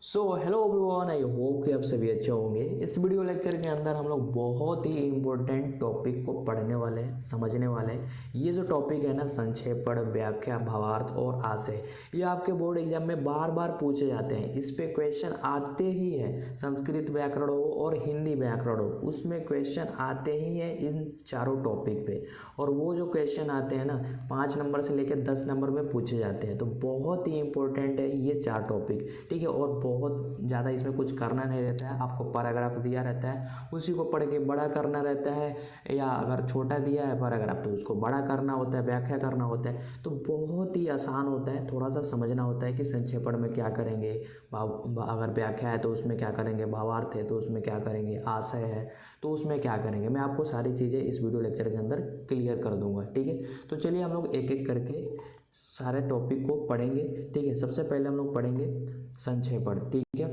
Hello everyone, I hope कि आप सभी अच्छे होंगे। इस वीडियो लेक्चर के अंदर हम लोग बहुत ही इम्पोर्टेंट टॉपिक को पढ़ने वाले हैं, समझने वाले हैं। ये जो टॉपिक है ना, संक्षेपण, व्याख्या, भावार्थ और आशय, ये आपके बोर्ड एग्जाम में बार बार पूछे जाते हैं। इस पे क्वेश्चन आते ही हैं। संस्कृत व्याकरण हो और हिंदी व्याकरण हो, उसमें क्वेश्चन आते ही हैं इन चारों टॉपिक पे। और वो जो क्वेश्चन आते हैं ना, 5 नंबर से लेकर 10 नंबर में पूछे जाते हैं। तो बहुत ही इंपॉर्टेंट है ये 4 टॉपिक, ठीक है। और बहुत ज़्यादा इसमें कुछ करना नहीं रहता है, आपको पैराग्राफ दिया रहता है, उसी को पढ़ के बड़ा करना रहता है, या अगर छोटा दिया है पैराग्राफ तो उसको बड़ा करना होता है, व्याख्या करना होता है। तो बहुत ही आसान होता है, थोड़ा सा समझना होता है कि संक्षेपण में क्या करेंगे, अगर व्याख्या है तो उसमें क्या करेंगे, भावार्थ है तो उसमें क्या करेंगे, आशय है तो उसमें क्या करेंगे। मैं आपको सारी चीज़ें इस वीडियो लेक्चर के अंदर क्लियर कर दूंगा, ठीक है। तो चलिए हम लोग एक एक करके सारे टॉपिक को पढ़ेंगे, ठीक है। सबसे पहले हम लोग पढ़ेंगे संक्षेपण, ठीक है।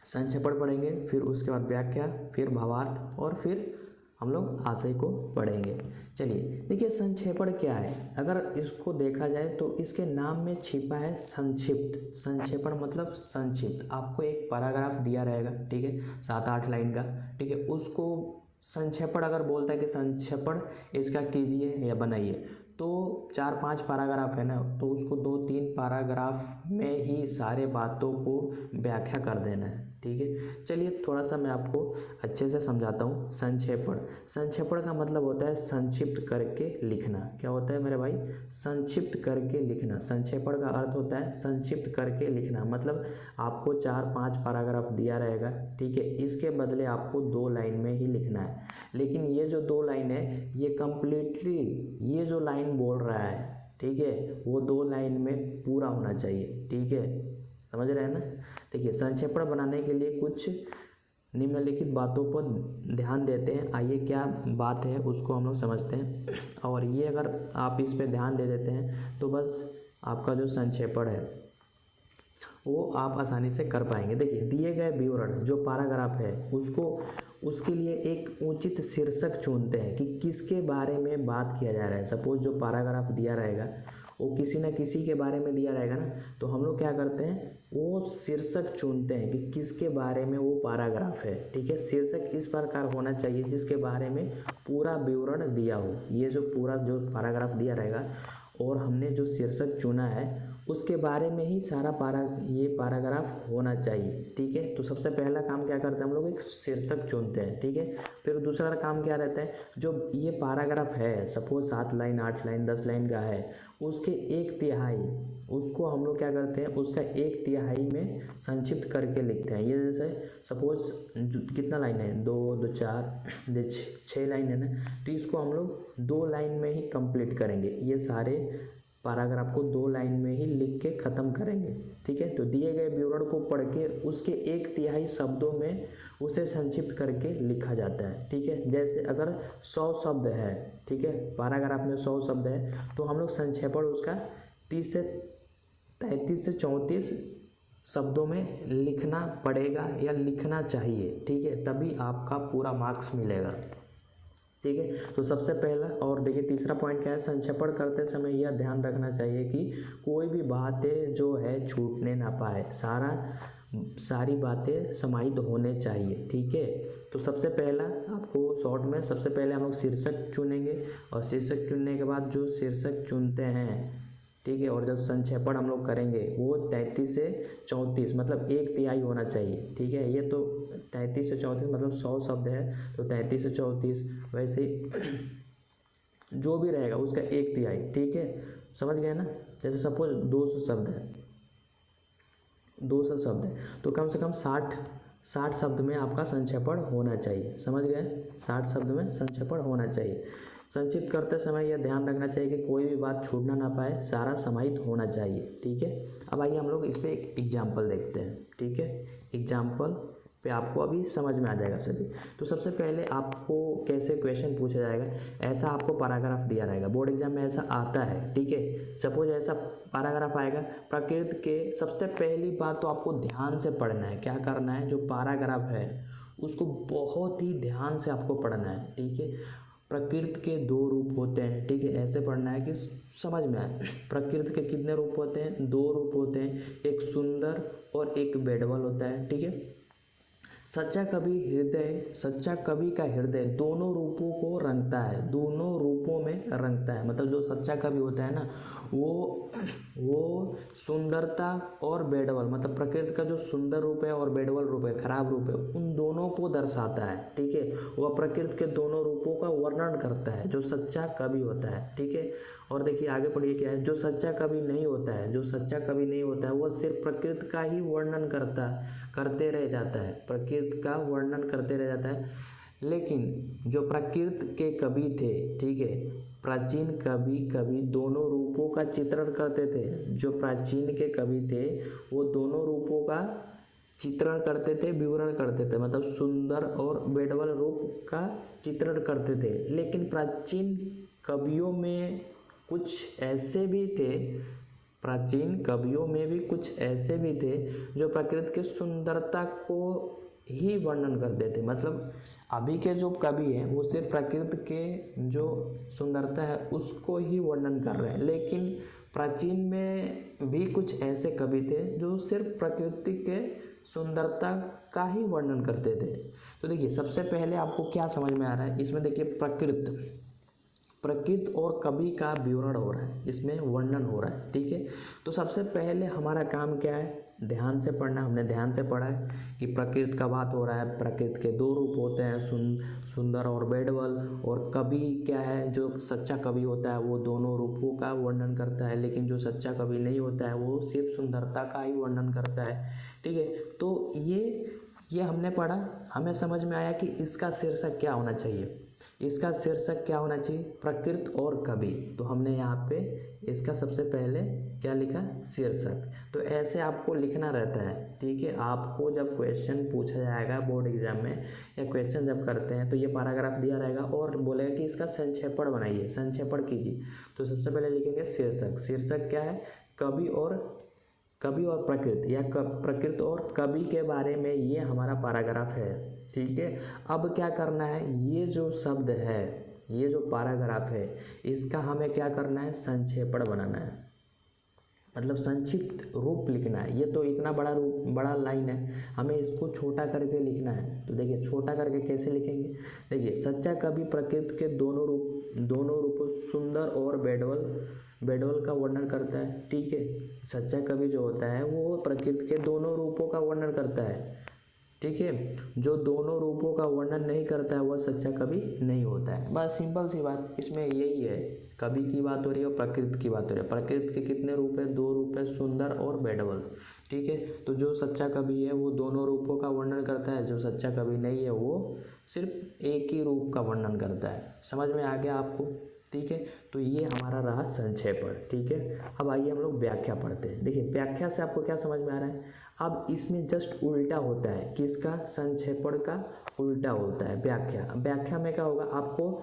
संक्षेपण पढ़ेंगे, फिर उसके बाद व्याख्या, फिर भावार्थ और फिर हम लोग आशय को पढ़ेंगे। चलिए देखिए, संक्षेपण क्या है। अगर इसको देखा जाए तो इसके नाम में छिपा है संक्षिप्त। संक्षेपण मतलब संक्षिप्त। आपको एक पैराग्राफ दिया रहेगा, ठीक है, 7-8 लाइन का, ठीक है। उसको संक्षेपण अगर बोलता है कि संक्षेपण इसका कीजिए या बनाइए, तो 4-5 पैराग्राफ है ना, तो उसको 2-3 पैराग्राफ में ही सारे बातों को व्याख्या कर देना है, ठीक है। चलिए थोड़ा सा मैं आपको अच्छे से समझाता हूँ। संक्षेपण, संक्षेपण का मतलब होता है संक्षिप्त करके लिखना। क्या होता है मेरे भाई? संक्षिप्त करके लिखना। संक्षेपण का अर्थ होता है संक्षिप्त करके लिखना। मतलब आपको 4-5 पैराग्राफ दिया रहेगा, ठीक है, इसके बदले आपको 2 लाइन में ही लिखना है। लेकिन ये जो 2 लाइन है, ये कंप्लीटली, ये जो लाइन बोल रहा है, ठीक है, वो 2 लाइन में पूरा होना चाहिए, ठीक है। समझ रहे हैं ना? देखिए, संक्षेपण बनाने के लिए कुछ निम्नलिखित बातों पर ध्यान देते हैं। आइए क्या बात है उसको हम लोग समझते हैं, और ये अगर आप इस पे ध्यान दे देते हैं तो बस आपका जो संक्षेपण है वो आप आसानी से कर पाएंगे। देखिए, दिए गए विवरण जो पैराग्राफ है उसके लिए एक उचित शीर्षक चुनते हैं कि किसके बारे में बात किया जा रहा है। सपोज जो पैराग्राफ दिया रहेगा वो किसी न किसी के बारे में दिया रहेगा ना, तो हम लोग क्या करते हैं, वो शीर्षक चुनते हैं कि किसके बारे में वो पैराग्राफ है, ठीक है। शीर्षक इस प्रकार होना चाहिए जिसके बारे में पूरा विवरण दिया हो। ये जो पूरा जो पैराग्राफ दिया रहेगा और हमने जो शीर्षक चुना है उसके बारे में ही सारा ये पैराग्राफ होना चाहिए, ठीक है। तो सबसे पहला काम क्या करते हैं हम लोग, एक शीर्षक चुनते हैं, ठीक है। फिर दूसरा काम क्या रहता है, जो ये पैराग्राफ है, सपोज 7 लाइन, 8 लाइन, 10 लाइन का है, उसके 1/3 उसको हम लोग क्या करते हैं, उसका 1/3 में संक्षिप्त करके लिखते हैं। ये जैसे सपोज कितना लाइन है, 2, 2, 4, 6 लाइन है ना, तो इसको हम लोग 2 लाइन में ही कंप्लीट करेंगे। ये सारे पैराग्राफ को 2 लाइन में ही लिख के ख़त्म करेंगे, ठीक है। तो दिए गए विवरण को पढ़ के उसके 1/3 शब्दों में उसे संक्षिप्त करके लिखा जाता है, ठीक है। जैसे अगर 100 शब्द है, ठीक है, पैराग्राफ में 100 शब्द है, तो हम लोग संक्षेपण उसका 30 से 33 से 34 शब्दों में लिखना पड़ेगा या लिखना चाहिए, ठीक है। तभी आपका पूरा मार्क्स मिलेगा, ठीक है। तो सबसे पहला, और देखिए तीसरा पॉइंट क्या है, संक्षेपण करते समय यह ध्यान रखना चाहिए कि कोई भी बातें जो है छूटने ना पाए, सारी बातें समाहित होने चाहिए, ठीक है। तो सबसे पहला आपको शॉर्ट में, सबसे पहले हम लोग शीर्षक चुनेंगे, और शीर्षक चुनने के बाद जो शीर्षक चुनते हैं, ठीक है, और जब संक्षेपण हम लोग करेंगे वो 33 से 34 मतलब 1/3 होना चाहिए, ठीक है। ये तो 33 से 34 मतलब 100 शब्द है, तो 33 से 34 वैसे ही जो भी रहेगा उसका 1/3, ठीक है। समझ गए ना? जैसे सपोज 200 शब्द है, 200 शब्द है, तो कम से कम 60 शब्द में आपका संक्षेपण होना चाहिए। समझ गए? 60 शब्द में संक्षेपण होना चाहिए। संक्षिप्त करते समय यह ध्यान रखना चाहिए कि कोई भी बात छूटना ना पाए, सारा समाहित होना चाहिए, ठीक है। अब आइए हम लोग इस पर एक एग्जाम्पल देखते हैं, ठीक है। एग्जाम्पल पे आपको अभी समझ में आ जाएगा सभी। तो सबसे पहले आपको कैसे क्वेश्चन पूछा जाएगा, ऐसा आपको पैराग्राफ दिया रहेगा, बोर्ड एग्जाम में ऐसा आता है, ठीक है। सपोज ऐसा पैराग्राफ आएगा, प्रकृति के, सबसे पहली बात तो आपको ध्यान से पढ़ना है। क्या करना है, जो पैराग्राफ है उसको बहुत ही ध्यान से आपको पढ़ना है, ठीक है। प्रकृति के दो रूप होते हैं, ठीक है, ऐसे पढ़ना है कि समझ में आए। प्रकृति के कितने रूप होते हैं? दो रूप होते हैं, एक सुंदर और एक बेडबल होता है, ठीक है। सच्चा कवि का हृदय दोनों रूपों को रंगता है, दोनों रूपों में रंगता है। मतलब जो सच्चा कवि होता है ना, वो सुंदरता और बेडवल, मतलब प्रकृति का जो सुंदर रूप है और बेडवल रूप है, खराब रूप है, उन दोनों को दर्शाता है, ठीक है। वह प्रकृति के दोनों रूपों का वर्णन करता है, जो सच्चा कवि होता है, ठीक है। और देखिए आगे पढ़िए क्या है, जो सच्चा कवि नहीं होता है वह सिर्फ प्रकृति का ही वर्णन करते रह जाता है, प्रकृति का वर्णन करते रह जाता है। लेकिन जो प्रकृति के कवि थे, ठीक है, प्राचीन कवि दोनों रूपों का चित्रण करते थे। जो प्राचीन के कवि थे वो दोनों रूपों का चित्रण करते थे, विवरण करते थे, मतलब सुंदर और बेडवल रूप का चित्रण करते थे। लेकिन प्राचीन कवियों में कुछ ऐसे भी थे जो प्रकृति की सुंदरता को ही वर्णन करते थे। मतलब अभी के जो कवि हैं वो सिर्फ प्रकृति के जो सुंदरता है उसको ही वर्णन कर रहे हैं, लेकिन प्राचीन में भी कुछ ऐसे कवि थे जो सिर्फ प्रकृति के सुंदरता का ही वर्णन करते थे। तो देखिए सबसे पहले आपको क्या समझ में आ रहा है इसमें, देखिए प्रकृति और कवि का विवरण हो रहा है, इसमें वर्णन हो रहा है, ठीक है। तो सबसे पहले हमारा काम क्या है, ध्यान से पढ़ना। हमने ध्यान से पढ़ा है कि प्रकृति का बात हो रहा है, प्रकृति के दो रूप होते हैं, सुंदर और बेडवल। और कवि क्या है, जो सच्चा कवि होता है वो दोनों रूपों का वर्णन करता है, लेकिन जो सच्चा कवि नहीं होता है वो सिर्फ सुंदरता का ही वर्णन करता है, ठीक है। तो ये हमने पढ़ा, हमें समझ में आया कि इसका शीर्षक क्या होना चाहिए, प्रकृति और कवि। तो हमने यहाँ पे इसका सबसे पहले क्या लिखा, शीर्षक। तो ऐसे आपको लिखना रहता है, ठीक है। आपको जब क्वेश्चन पूछा जाएगा बोर्ड एग्जाम में या क्वेश्चन जब करते हैं तो ये पैराग्राफ दिया रहेगा और बोलेगा कि इसका संक्षेपण बनाइए, संक्षेपण कीजिए। तो सबसे पहले लिखेंगे शीर्षक क्या है, कवि और प्रकृति या प्रकृति और कवि के बारे में ये हमारा पैराग्राफ है, ठीक है। अब क्या करना है, ये जो शब्द है, ये जो पैराग्राफ है, इसका हमें क्या करना है, संक्षेपण बनाना है, मतलब संक्षिप्त रूप लिखना है। ये तो इतना बड़ा लाइन है, हमें इसको छोटा करके लिखना है। तो देखिए छोटा करके कैसे लिखेंगे, देखिए सच्चा कवि प्रकृति के दोनों रूपों सुंदर और बेडवल का वर्णन करता है, ठीक है। सच्चा कवि जो होता है वो प्रकृति के दोनों रूपों का वर्णन करता है, ठीक है। जो दोनों रूपों का वर्णन नहीं करता है वह सच्चा कवि नहीं होता है। बस सिंपल सी बात इसमें यही है, कवि की बात हो रही है और प्रकृति की बात हो रही है। प्रकृति के कितने रूप है, दो रूप है, सुंदर और बेडवल, ठीक है। तो जो सच्चा कवि है वो दोनों रूपों का वर्णन करता है, जो सच्चा कवि नहीं है वो सिर्फ एक ही रूप का वर्णन करता है। समझ में आ गया आपको, ठीक है। तो ये हमारा रहा संक्षेपण, ठीक है। अब आइए हम लोग व्याख्या पढ़ते हैं। देखिए व्याख्या से आपको क्या समझ में आ रहा है, अब इसमें जस्ट उल्टा होता है, किसका, संक्षेपण का उल्टा होता है व्याख्या में क्या होगा, आपको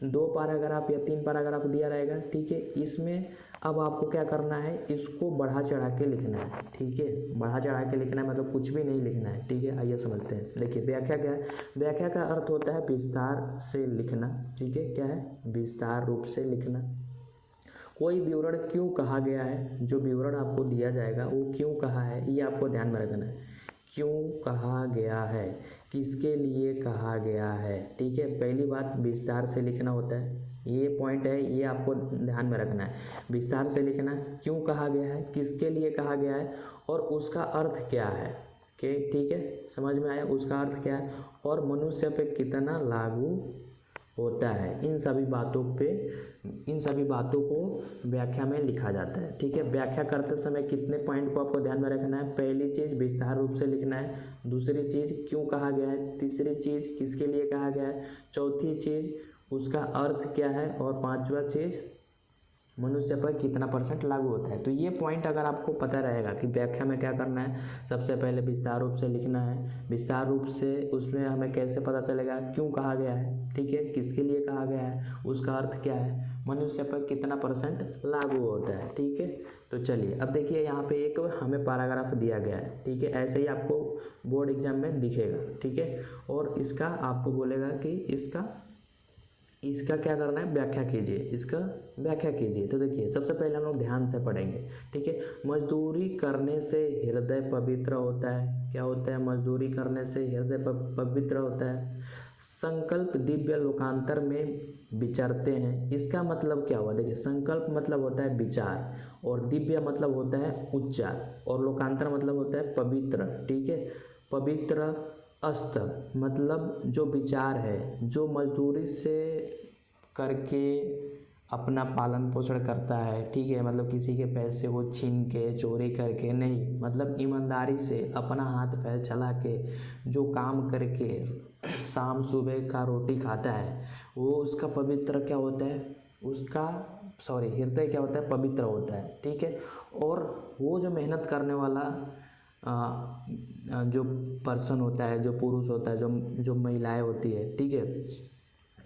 2 पैराग्राफ या 3 पैराग्राफ दिया रहेगा, ठीक है। इसमें अब आपको क्या करना है, इसको बढ़ा चढ़ा के लिखना है, ठीक है। बढ़ा चढ़ा के लिखना है मतलब कुछ भी नहीं लिखना है, ठीक है। आइए समझते हैं। देखिए व्याख्या क्या है, व्याख्या का अर्थ होता है विस्तार से लिखना, ठीक है। क्या है, विस्तार रूप से लिखना। कोई विवरण क्यों कहा गया है, जो विवरण आपको दिया जाएगा वो क्यों कहा है, ये आपको ध्यान में रखना है। क्यों कहा गया है, किसके लिए कहा गया है, ठीक है। पहली बात विस्तार से लिखना होता है, ये पॉइंट है, ये आपको ध्यान में रखना है। विस्तार से लिखना, क्यों कहा गया है, किसके लिए कहा गया है और उसका अर्थ क्या है, ठीक है। समझ में आया, उसका अर्थ क्या है और मनुष्य पे कितना लागू होता है, इन सभी बातों को व्याख्या में लिखा जाता है, ठीक है। व्याख्या करते समय कितने पॉइंट को आपको ध्यान में रखना है, पहली चीज़ विस्तार रूप से लिखना है, दूसरी चीज़ क्यों कहा गया है, तीसरी चीज़ किसके लिए कहा गया है, चौथी चीज़ उसका अर्थ क्या है और पांचवा चीज़ मनुष्य पर कितना % लागू होता है। तो ये पॉइंट अगर आपको पता रहेगा कि व्याख्या में क्या करना है, सबसे पहले विस्तार रूप से लिखना है। विस्तार रूप से उसमें हमें कैसे पता चलेगा, क्यों कहा गया है, ठीक है, किसके लिए कहा गया है, उसका अर्थ क्या है, मनुष्य पर कितना % लागू होता है, ठीक है। तो चलिए अब देखिए यहाँ पे एक हमें पैराग्राफ दिया गया है, ठीक है। ऐसे ही आपको बोर्ड एग्जाम में दिखेगा, ठीक है। और इसका आपको बोलेगा कि इसका इसका क्या करना है, व्याख्या कीजिए, इसका व्याख्या कीजिए। तो देखिए सबसे पहले हम लोग ध्यान से पढ़ेंगे, ठीक है। मजदूरी करने से हृदय पवित्र होता है। क्या होता है, मजदूरी करने से हृदय पवित्र होता है। संकल्प दिव्य लोकांतर में विचरते हैं। इसका मतलब क्या हुआ, देखिए संकल्प मतलब होता है विचार, और दिव्य मतलब होता है उच्चार, और लोकांतर मतलब होता है पवित्र, ठीक है। पवित्र स्तर मतलब जो विचार है, जो मजदूरी से करके अपना पालन पोषण करता है, ठीक है। मतलब किसी के पैसे को छीन के चोरी करके नहीं, मतलब ईमानदारी से अपना हाथ पैर चला के जो काम करके शाम सुबह का रोटी खाता है, वो उसका पवित्र क्या होता है, उसका हृदय क्या होता है, पवित्र होता है, ठीक है। और वो जो मेहनत करने वाला जो पर्सन होता है, जो पुरुष होता है, जो महिलाएं होती है, ठीक है,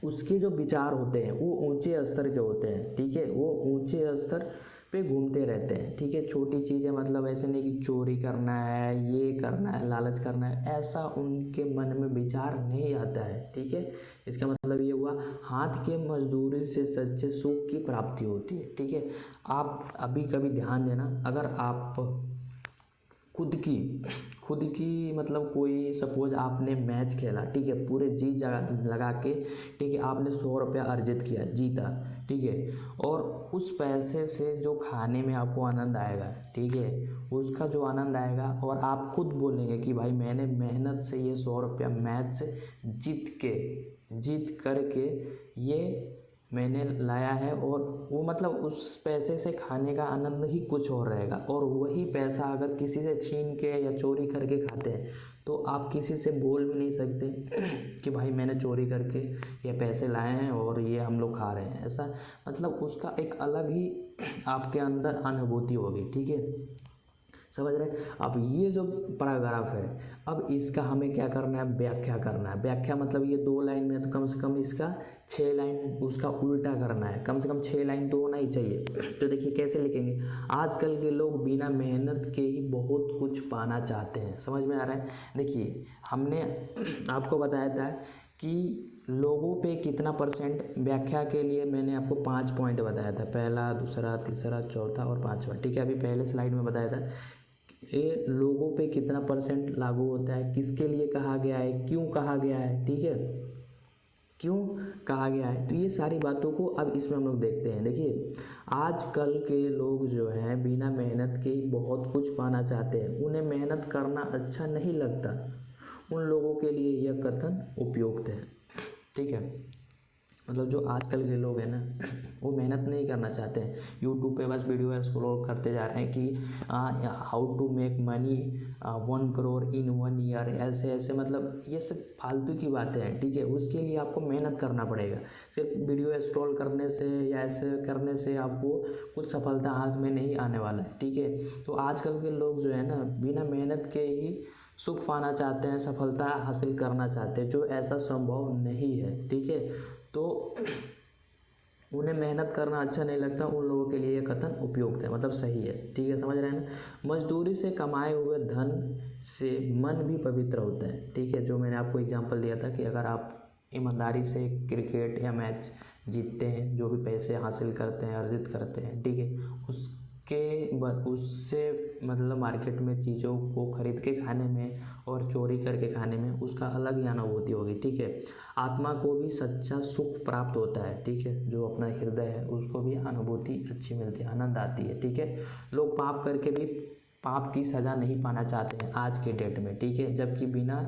उसके जो विचार होते हैं वो ऊंचे स्तर के होते हैं, ठीक है। वो ऊंचे स्तर पे घूमते रहते हैं, ठीक है। छोटी चीज़ें मतलब ऐसे नहीं कि चोरी करना है, ये करना है, लालच करना है, ऐसा उनके मन में विचार नहीं आता है, ठीक है। इसका मतलब ये हुआ, हाथ के मजदूरी से सच्चे सुख की प्राप्ति होती है, ठीक है। आप अभी कभी ध्यान देना, अगर आप खुद की मतलब कोई सपोज आपने मैच खेला, ठीक है, पूरे जी लगा के, ठीक है, आपने 100 रुपया अर्जित किया, जीता, ठीक है, और उस पैसे से जो खाने में आपको आनंद आएगा, ठीक है, उसका जो आनंद आएगा, और आप खुद बोलेंगे कि भाई मैंने मेहनत से ये 100 रुपया मैच जीत करके ये मैंने लाया है, और वो मतलब उस पैसे से खाने का आनंद ही कुछ और रहेगा। और वही पैसा अगर किसी से छीन के या चोरी करके खाते हैं तो आप किसी से बोल भी नहीं सकते कि भाई मैंने चोरी करके ये पैसे लाए हैं और ये हम लोग खा रहे हैं, ऐसा मतलब उसका एक अलग ही आपके अंदर अनुभूति होगी, ठीक है, समझ रहे। अब ये जो पैराग्राफ है, अब इसका हमें क्या करना है, व्याख्या करना है। व्याख्या मतलब ये 2 लाइन में, तो कम से कम इसका 6 लाइन उसका उल्टा करना है, कम से कम 6 लाइन तो होना ही चाहिए। तो देखिए कैसे लिखेंगे, आजकल के लोग बिना मेहनत के ही बहुत कुछ पाना चाहते हैं। समझ में आ रहा है। देखिए हमने आपको बताया था कि लोगों पे कितना परसेंट, व्याख्या के लिए मैंने आपको 5 पॉइंट बताया था, पहला, दूसरा, तीसरा, चौथा और 5वां, ठीक है। अभी पहले स्लाइड में बताया था ये लोगों पे कितना परसेंट लागू होता है, किसके लिए कहा गया है, क्यों कहा गया है, ठीक है, क्यों कहा गया है। तो ये सारी बातों को अब इसमें हम लोग देखते हैं। देखिए आजकल के लोग जो हैं बिना मेहनत के ही बहुत कुछ पाना चाहते हैं, उन्हें मेहनत करना अच्छा नहीं लगता, उन लोगों के लिए यह कथन उपयुक्त है, ठीक है। मतलब जो आजकल के लोग हैं ना, वो मेहनत नहीं करना चाहते हैं, यूट्यूब पे बस वीडियो स्क्रॉल करते जा रहे हैं कि how to make money 1 crore in 1 year, ऐसे ऐसे, मतलब ये सब फालतू की बातें हैं, ठीक है। उसके लिए आपको मेहनत करना पड़ेगा, सिर्फ वीडियो स्क्रॉल करने से या ऐसे करने से आपको कुछ सफलता हाथ में नहीं आने वाला है, ठीक है। तो आजकल के लोग जो है ना बिना मेहनत के ही सुख पाना चाहते हैं, सफलता हासिल करना चाहते हैं, जो ऐसा संभव नहीं है, ठीक है। तो उन्हें मेहनत करना अच्छा नहीं लगता, उन लोगों के लिए ये कथन उपयुक्त है, मतलब सही है, ठीक है, समझ रहे हैं ना। मजदूरी से कमाए हुए धन से मन भी पवित्र होता है, ठीक है। जो मैंने आपको एग्जांपल दिया था कि अगर आप ईमानदारी से क्रिकेट या मैच जीतते हैं, जो भी पैसे हासिल करते हैं, अर्जित करते हैं, ठीक है, उससे मतलब मार्केट में चीज़ों को खरीद के खाने में और चोरी करके खाने में उसका अलग ही अनुभूति होगी, ठीक है। आत्मा को भी सच्चा सुख प्राप्त होता है, ठीक है। जो अपना हृदय है उसको भी अनुभूति अच्छी मिलती है, आनंद आती है, ठीक है। लोग पाप करके भी पाप की सज़ा नहीं पाना चाहते हैं आज के डेट में, ठीक है, जबकि बिना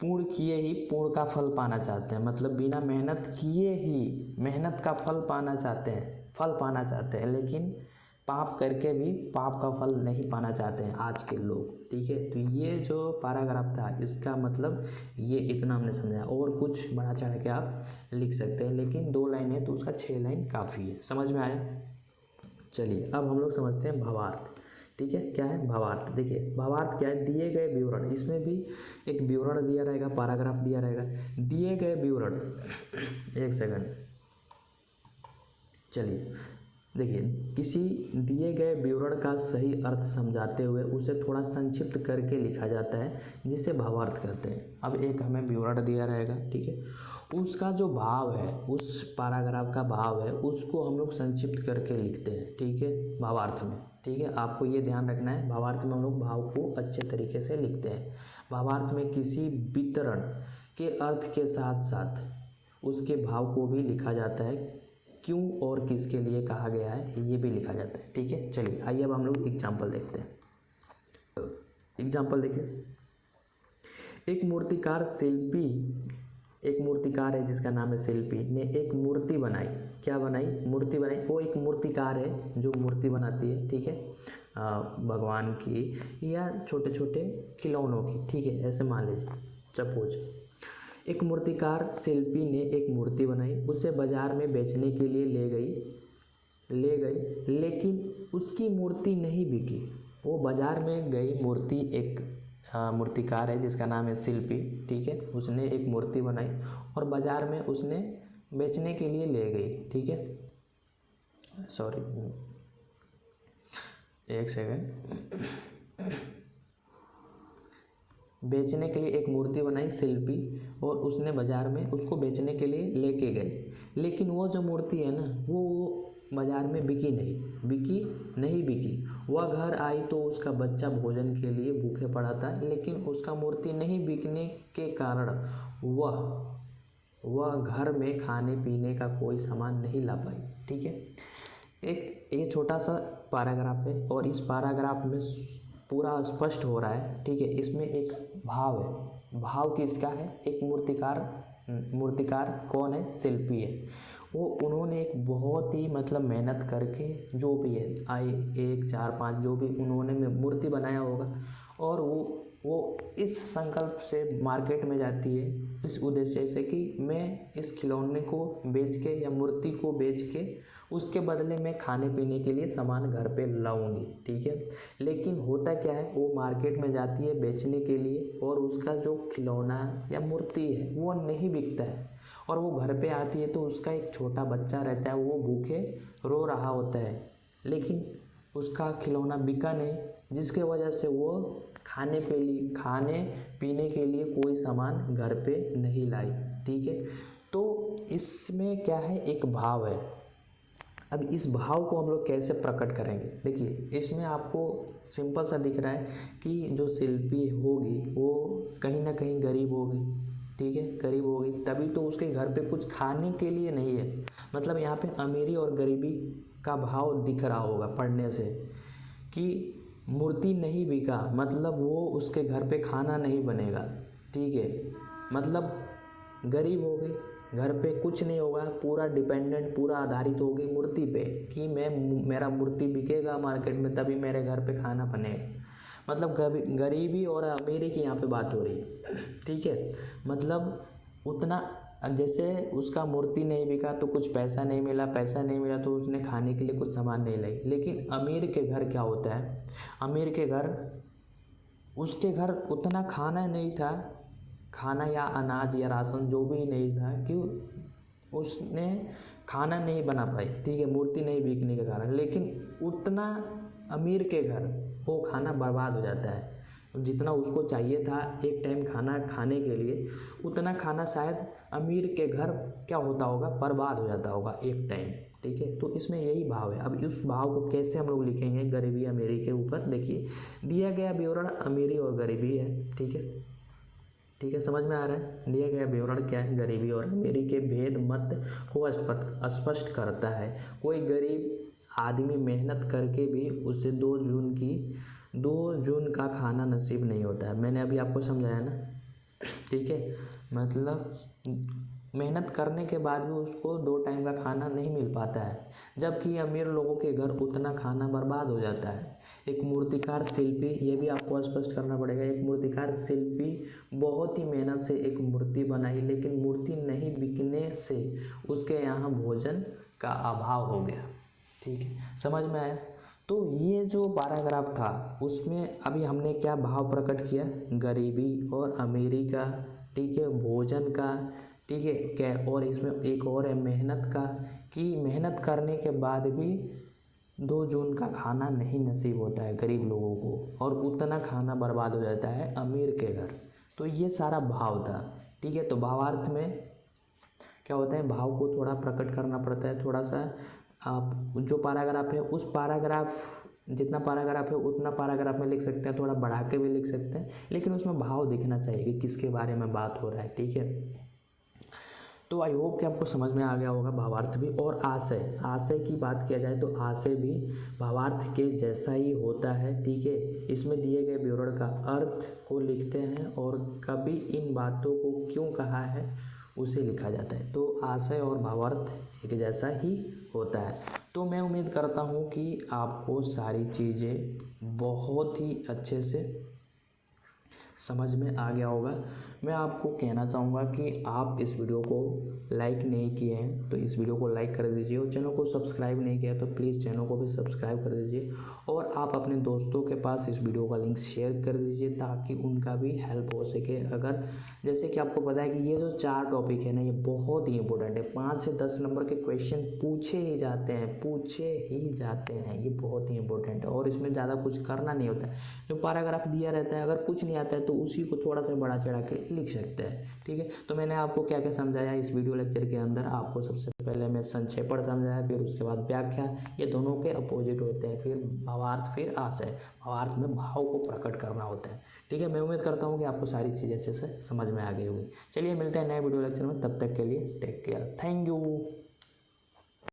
पूर्ण किए ही पूर्ण का फल पाना चाहते हैं, मतलब बिना मेहनत किए ही मेहनत का फल पाना चाहते हैं, लेकिन पाप करके भी पाप का फल नहीं पाना चाहते हैं आज के लोग, ठीक है। तो ये जो पैराग्राफ था इसका मतलब ये इतना हमने समझा, और कुछ बढ़ा चढ़ा के आप लिख सकते हैं, लेकिन 2 लाइन है तो उसका 6 लाइन काफ़ी है, समझ में आया। चलिए अब हम लोग समझते हैं भावार्थ, ठीक है। क्या है भावार्थ, देखिए भावार्थ क्या है, दिए गए विवरण, इसमें भी एक विवरण दिया रहेगा, पैराग्राफ दिया रहेगा, दिए गए विवरण, एक सेकंड, चलिए देखिए, किसी दिए गए विवरण का सही अर्थ समझाते हुए उसे थोड़ा संक्षिप्त करके लिखा जाता है, जिसे भावार्थ कहते हैं। अब एक हमें विवरण दिया रहेगा, ठीक है, उसका जो भाव है, उस पैराग्राफ का भाव है, उसको हम लोग संक्षिप्त करके लिखते हैं, ठीक है, भावार्थ में। ठीक है, आपको ये ध्यान रखना है, भावार्थ में हम लोग भाव को अच्छे तरीके से लिखते हैं। भावार्थ में किसी वितरण के अर्थ के साथ साथ उसके भाव को भी लिखा जाता है, क्यों और किसके लिए कहा गया है ये भी लिखा जाता है। ठीक है, चलिए आइए अब हम लोग एग्जाम्पल देखते हैं। एग्जाम्पल देखिए, एक मूर्तिकार है जिसका नाम है शिल्पी, ने एक मूर्ति बनाई। क्या बनाई? मूर्ति बनाई। वो एक मूर्तिकार है जो मूर्ति बनाती है, ठीक है, भगवान की या छोटे छोटे खिलौनों की, ठीक है, ऐसे मान लीजिए। सपोज एक मूर्तिकार शिल्पी ने एक मूर्ति बनाई, उसे बाजार में बेचने के लिए ले गई, लेकिन उसकी मूर्ति नहीं बिकी। वो बाजार में गई मूर्ति, एक मूर्तिकार है जिसका नाम है शिल्पी, ठीक है, उसने एक मूर्ति बनाई और बाजार में उसने बेचने के लिए ले गई, ठीक है, सॉरी एक सेकंड। बेचने के लिए एक मूर्ति बनाई शिल्पी और उसने बाजार में उसको बेचने के लिए लेके गए, लेकिन वो जो मूर्ति है ना वो बाजार में बिकी नहीं। वह घर आई तो उसका बच्चा भोजन के लिए भूखे पड़ा था, लेकिन उसका मूर्ति नहीं बिकने के कारण वह घर में खाने पीने का कोई सामान नहीं ला पाई। ठीक है, एक ये छोटा सा पैराग्राफ है और इस पैराग्राफ में पूरा स्पष्ट हो रहा है, ठीक है, इसमें एक भाव है। भाव किसका है? एक मूर्तिकार कौन है? शिल्पी है। वो उन्होंने एक बहुत ही मतलब मेहनत करके जो भी है 1 4 5 जो भी उन्होंने मूर्ति बनाया होगा, और वो इस संकल्प से मार्केट में जाती है, इस उद्देश्य से कि मैं इस खिलौने को बेच के या मूर्ति को बेच के उसके बदले में खाने पीने के लिए सामान घर पे लाऊंगी। ठीक है, लेकिन होता क्या है, वो मार्केट में जाती है बेचने के लिए और उसका जो खिलौना या मूर्ति है वो नहीं बिकता है, और वो घर पे आती है तो उसका एक छोटा बच्चा रहता है, वो भूखे रो रहा होता है, लेकिन उसका खिलौना बिका नहीं, जिसके वजह से वो खाने पीने के लिए कोई सामान घर पे नहीं लाई। ठीक है, तो इसमें क्या है, एक भाव है। अब इस भाव को हम लोग कैसे प्रकट करेंगे? देखिए, इसमें आपको सिंपल सा दिख रहा है कि जो शिल्पी होगी वो कहीं ना कहीं गरीब होगी। ठीक है, गरीब होगी तभी तो उसके घर पे कुछ खाने के लिए नहीं है। मतलब यहाँ पे अमीरी और गरीबी का भाव दिख रहा होगा पढ़ने से, कि मूर्ति नहीं बिका मतलब वो उसके घर पे खाना नहीं बनेगा। ठीक है, मतलब गरीब हो गई, घर पे कुछ नहीं होगा, पूरा डिपेंडेंट, पूरा आधारित हो गई मूर्ति पे कि मेरा मूर्ति बिकेगा मार्केट में तभी मेरे घर पे खाना बनेगा। मतलब गरीबी और अमीरी की यहाँ पे बात हो रही है। ठीक है, मतलब उतना, जैसे उसका मूर्ति नहीं बिका तो कुछ पैसा नहीं मिला तो उसने खाने के लिए कुछ सामान नहीं लाई। लेकिन अमीर के घर क्या होता है, अमीर के घर, उसके घर उतना खाना नहीं था, खाना या अनाज या राशन जो भी नहीं था, कि उसने खाना नहीं बना पाई। ठीक है, मूर्ति नहीं बिकने के कारण, लेकिन उतना अमीर के घर वो खाना बर्बाद हो जाता है। जितना उसको चाहिए था एक टाइम खाना खाने के लिए, उतना खाना शायद अमीर के घर क्या होता होगा, बर्बाद हो जाता होगा एक टाइम। ठीक है, तो इसमें यही भाव है। अब इस भाव को कैसे हम लोग लिखेंगे गरीबी अमीरी के ऊपर? देखिए, दिया गया विवरण अमीरी और गरीबी है। ठीक है, समझ में आ रहा है? दिया गया विवरण क्या है, गरीबी और अमीरी के भेद मत को स्पष्ट करता है। कोई गरीब आदमी मेहनत करके भी उसे 2 जून का खाना नसीब नहीं होता है। मैंने अभी आपको समझाया ना। ठीक है, मतलब मेहनत करने के बाद भी उसको 2 टाइम का खाना नहीं मिल पाता है, जबकि अमीर लोगों के घर उतना खाना बर्बाद हो जाता है। एक मूर्तिकार शिल्पी, ये भी आपको स्पष्ट करना पड़ेगा, एक मूर्तिकार शिल्पी बहुत ही मेहनत से एक मूर्ति बनाई, लेकिन मूर्ति नहीं बिकने से उसके यहाँ भोजन का अभाव हो गया। ठीक है, समझ में आया? तो ये जो पैराग्राफ था उसमें अभी हमने क्या भाव प्रकट किया, गरीबी और अमीरी का, ठीक है, भोजन का, ठीक है, क्या, और इसमें एक और है मेहनत का, कि मेहनत करने के बाद भी 2 जून का खाना नहीं नसीब होता है गरीब लोगों को, और उतना खाना बर्बाद हो जाता है अमीर के घर। तो ये सारा भाव था, ठीक है। तो भावार्थ में क्या होता है, भाव को थोड़ा प्रकट करना पड़ता है, थोड़ा सा आप जो पैराग्राफ है उस पैराग्राफ, जितना पैराग्राफ है उतना पैराग्राफ में लिख सकते हैं, थोड़ा बढ़ा के भी लिख सकते हैं, लेकिन उसमें भाव दिखना चाहिए कि किसके बारे में बात हो रहा है, ठीक है। तो आई होप कि आपको समझ में आ गया होगा भावार्थ भी। और आशय, आशय की बात किया जाए तो आशय भी भावार्थ के जैसा ही होता है, ठीक है। इसमें दिए गए विवरण का अर्थ को लिखते हैं और कभी इन बातों को क्यों कहा है उसे लिखा जाता है। तो आशय और भावार्थ एक जैसा ही होता है। तो मैं उम्मीद करता हूँ कि आपको सारी चीज़ें बहुत ही अच्छे से समझ में आ गया होगा। मैं आपको कहना चाहूँगा कि आप इस वीडियो को लाइक नहीं किए हैं तो इस वीडियो को लाइक कर दीजिए, और चैनल को सब्सक्राइब नहीं किया तो प्लीज़ चैनल को भी सब्सक्राइब कर दीजिए, और आप अपने दोस्तों के पास इस वीडियो का लिंक शेयर कर दीजिए ताकि उनका भी हेल्प हो सके। अगर जैसे कि आपको पता है कि ये जो 4 टॉपिक है ना, ये बहुत ही इंपॉर्टेंट है, 5 से 10 नंबर के क्वेश्चन पूछे ही जाते हैं, ये बहुत ही इंपॉर्टेंट है, और इसमें ज़्यादा कुछ करना नहीं होता है। जो पैराग्राफ दिया रहता है, अगर कुछ नहीं आता है तो उसी को थोड़ा सा बढ़ा चढ़ा के लिख सकते हैं, ठीक है। तो मैंने आपको क्या क्या समझाया इस वीडियो लेक्चर के अंदर, आपको सबसे पहले मैं संक्षेपण समझाया, फिर उसके बाद व्याख्या, ये दोनों के अपोजिट होते हैं, फिर भावार्थ, फिर आशय। भावार्थ में भाव को प्रकट करना होता है, ठीक है। मैं उम्मीद करता हूँ कि आपको सारी चीज़ें अच्छे से समझ में आ गई होगी। चलिए मिलते हैं नए वीडियो लेक्चर में, तब तक के लिए टेक केयर, थैंक यू।